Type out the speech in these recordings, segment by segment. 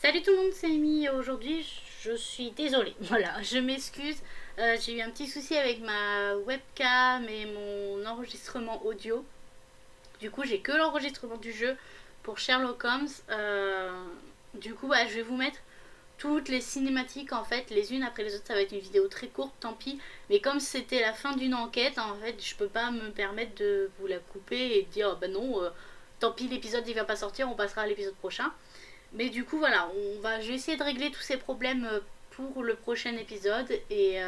Salut tout le monde, c'est Amy. Aujourd'hui, je suis désolée. Voilà, je m'excuse. J'ai eu un petit souci avec ma webcam et mon enregistrement audio. Du coup, j'ai que l'enregistrement du jeu pour Sherlock Holmes. Du coup, je vais vous mettre toutes les cinématiques en fait, les unes après les autres. Ça va être une vidéo très courte, tant pis. Mais comme c'était la fin d'une enquête, en fait, je peux pas me permettre de vous la couper et de dire, bah non, tant pis, l'épisode il va pas sortir, on passera à l'épisode prochain. Mais du coup, voilà, je vais essayer de régler tous ces problèmes pour le prochain épisode. Et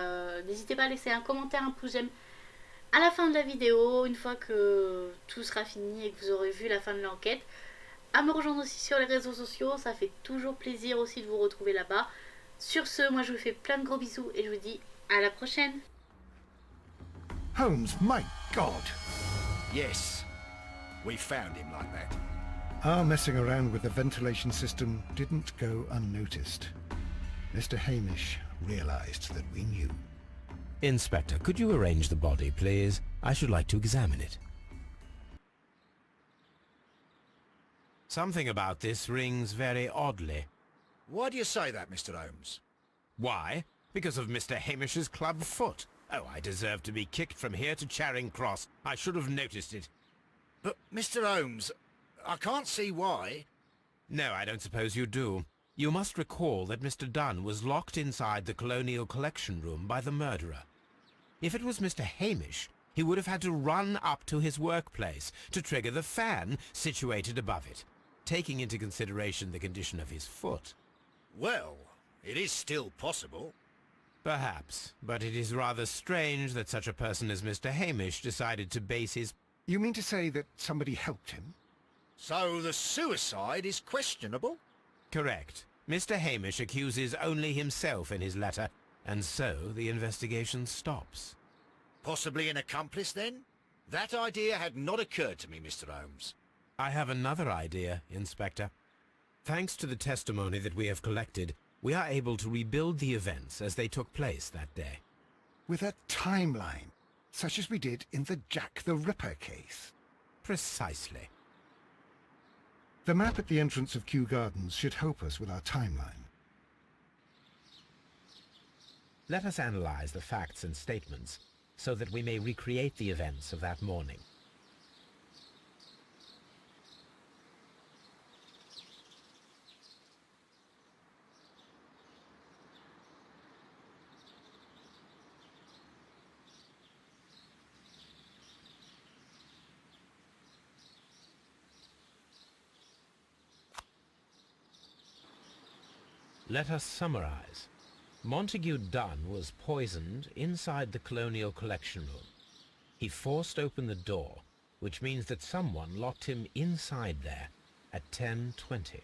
n'hésitez pas à laisser un commentaire, un pouce j'aime à la fin de la vidéo, une fois que tout sera fini et que vous aurez vu la fin de l'enquête. À me rejoindre aussi sur les réseaux sociaux, ça fait toujours plaisir aussi de vous retrouver là-bas. Sur ce, moi je vous fais plein de gros bisous et je vous dis à la prochaine. Holmes, my God! Yes, we found him like that. Our messing around with the ventilation system didn't go unnoticed. Mr. Hamish realized that we knew. Inspector, could you arrange the body, please? I should like to examine it. Something about this rings very oddly. Why do you say that, Mr. Holmes? Why? Because of Mr. Hamish's club foot. Oh, I deserve to be kicked from here to Charing Cross. I should have noticed it. But, Mr. Holmes, I can't see why. No, I don't suppose you do. You must recall that Mr. Dunn was locked inside the Colonial Collection Room by the murderer. If it was Mr. Hamish, he would have had to run up to his workplace to trigger the fan situated above it, taking into consideration the condition of his foot. Well, it is still possible. Perhaps, but it is rather strange that such a person as Mr. Hamish decided to base his... You mean to say that somebody helped him? So the suicide is questionable? Correct. Mr. Hamish accuses only himself in his letter, and so the investigation stops. Possibly an accomplice, then? That idea had not occurred to me, Mr. Holmes. I have another idea, Inspector. Thanks to the testimony that we have collected, we are able to rebuild the events as they took place that day. With a timeline, such as we did in the Jack the Ripper case. Precisely. The map at the entrance of Kew Gardens should help us with our timeline. Let us analyze the facts and statements so that we may recreate the events of that morning. Let us summarize. Montague Dunn was poisoned inside the Colonial Collection Room. He forced open the door, which means that someone locked him inside there at 10:20.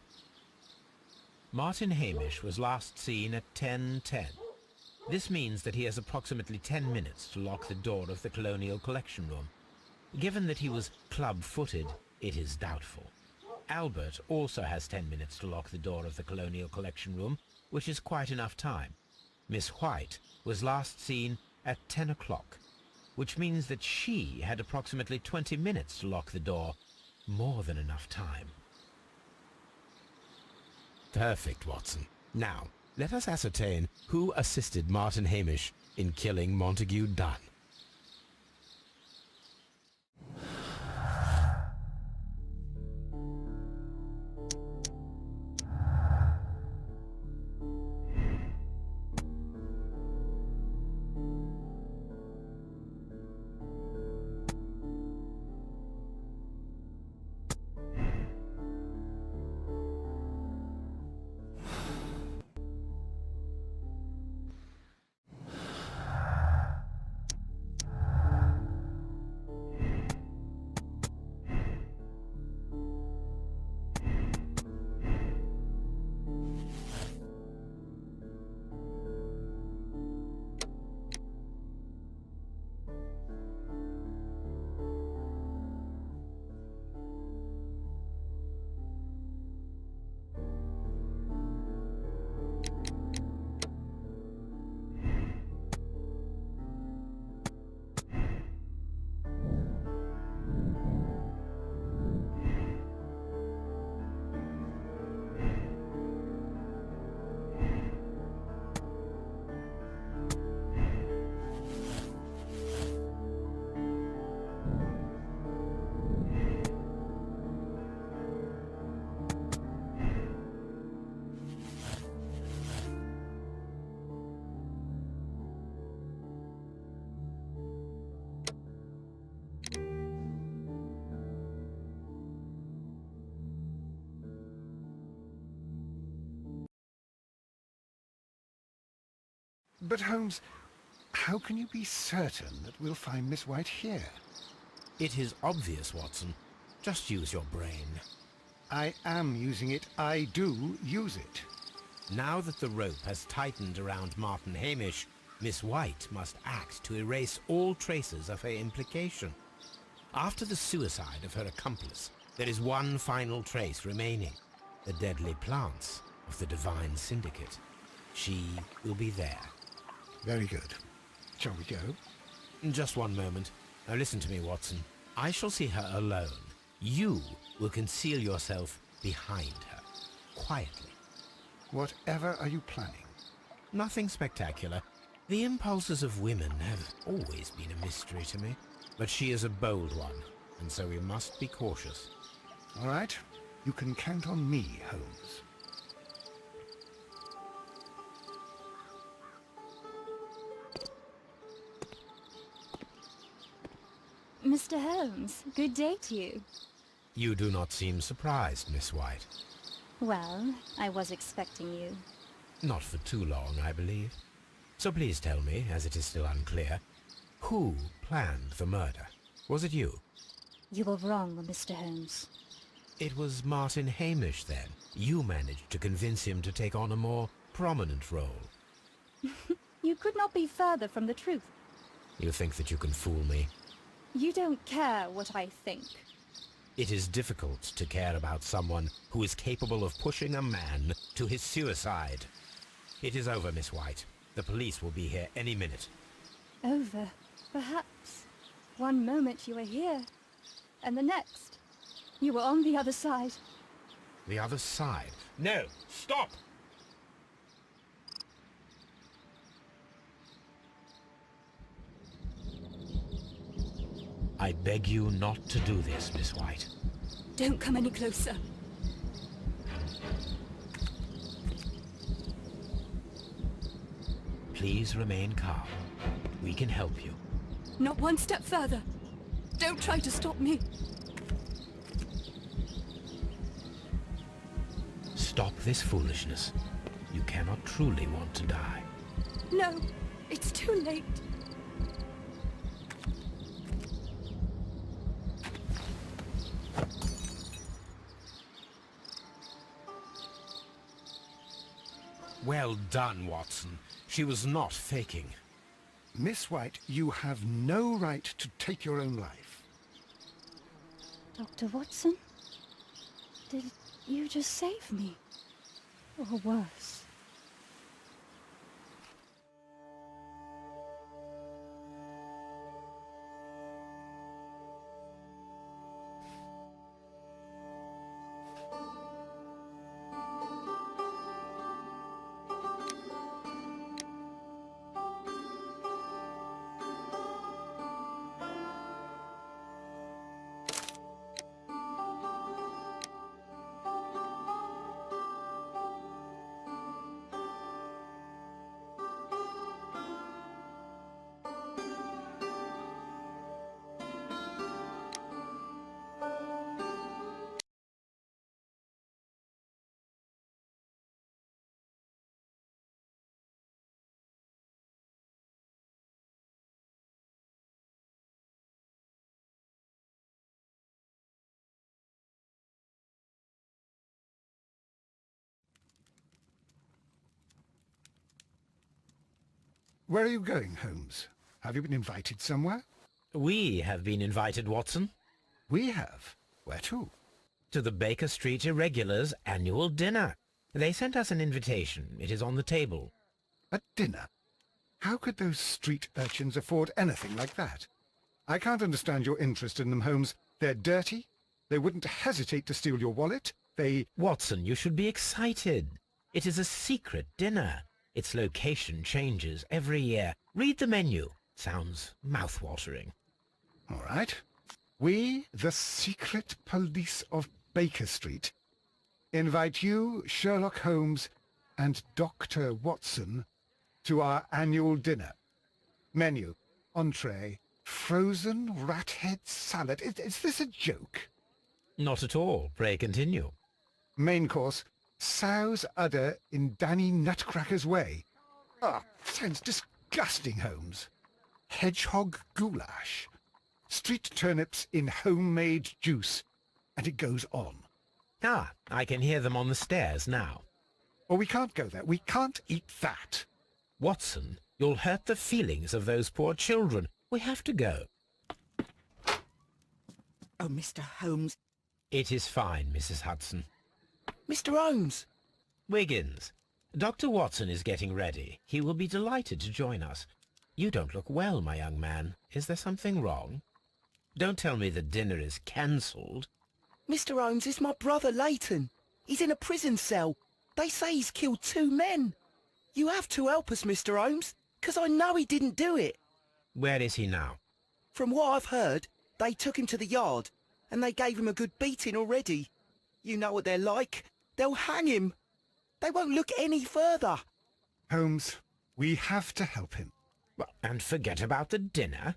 Martin Hamish was last seen at 10:10. This means that he has approximately 10 minutes to lock the door of the Colonial Collection Room. Given that he was club-footed, it is doubtful. Albert also has 10 minutes to lock the door of the Colonial Collection Room, which is quite enough time. Miss White was last seen at 10 o'clock, which means that she had approximately 20 minutes to lock the door. More than enough time. Perfect, Watson. Now, let us ascertain who assisted Martin Hamish in killing Montague Dunn. But Holmes, how can you be certain that we'll find Miss White here? It is obvious, Watson. Just use your brain. I am using it. I do use it. Now that the rope has tightened around Martin Hamish, Miss White must act to erase all traces of her implication. After the suicide of her accomplice, there is one final trace remaining. The deadly plants of the Divine Syndicate. She will be there. Very good. Shall we go? Just one moment. Now listen to me, Watson. I shall see her alone. You will conceal yourself behind her, quietly. Whatever are you planning? Nothing spectacular. The impulses of women have always been a mystery to me. But she is a bold one, and so we must be cautious. All right. You can count on me, Holmes. Mr. Holmes, good day to you. You do not seem surprised, Miss White. Well, I was expecting you. Not for too long, I believe. So please tell me, as it is still unclear, who planned the murder? Was it you? You were wrong, Mr. Holmes. It was Martin Hamish, then. You managed to convince him to take on a more prominent role. You could not be further from the truth. You think that you can fool me? You don't care what I think. It is difficult to care about someone who is capable of pushing a man to his suicide. It is over, Miss White. The police will be here any minute. Over, perhaps. One moment you were here, and the next, you were on the other side. The other side? No! Stop! I beg you not to do this, Miss White. Don't come any closer. Please remain calm. We can help you. Not one step further. Don't try to stop me. Stop this foolishness. You cannot truly want to die. No, it's too late. Well done, Watson. She was not faking. Miss White, you have no right to take your own life. Dr. Watson? Did you just save me? Or worse? Where are you going, Holmes? Have you been invited somewhere? We have been invited, Watson. We have. Where to? To the Baker Street Irregulars' annual dinner. They sent us an invitation. It is on the table. A dinner? How could those street urchins afford anything like that? I can't understand your interest in them, Holmes. They're dirty. They wouldn't hesitate to steal your wallet. Watson, you should be excited. It is a secret dinner. Its location changes every year. Read the menu. Sounds mouth-watering. All right. We, the secret police of Baker Street, invite you, Sherlock Holmes, and Dr. Watson to our annual dinner. Menu, entree, frozen rat head salad. Is this a joke? Not at all. Pray continue. Main course, sow's udder in Danny Nutcracker's way. Ah, sounds disgusting, Holmes. Hedgehog goulash. Street turnips in homemade juice. And it goes on. Ah, I can hear them on the stairs now. Oh, we can't go there. We can't eat that. Watson, you'll hurt the feelings of those poor children. We have to go. Oh, Mr. Holmes. It is fine, Mrs. Hudson. Mr. Holmes! Wiggins, Dr. Watson is getting ready. He will be delighted to join us. You don't look well, my young man. Is there something wrong? Don't tell me the dinner is cancelled. Mr. Holmes is my brother Leighton. He's in a prison cell. They say he's killed 2 men. You have to help us, Mr. Holmes, 'cause I know he didn't do it. Where is he now? From what I've heard, they took him to the yard, and they gave him a good beating already. You know what they're like. They'll hang him. They won't look any further. Holmes, we have to help him. Well, and forget about the dinner.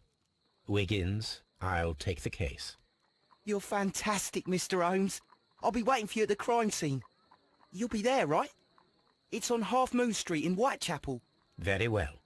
Wiggins, I'll take the case. You're fantastic, Mr. Holmes. I'll be waiting for you at the crime scene. You'll be there, right? It's on Half Moon Street in Whitechapel. Very well.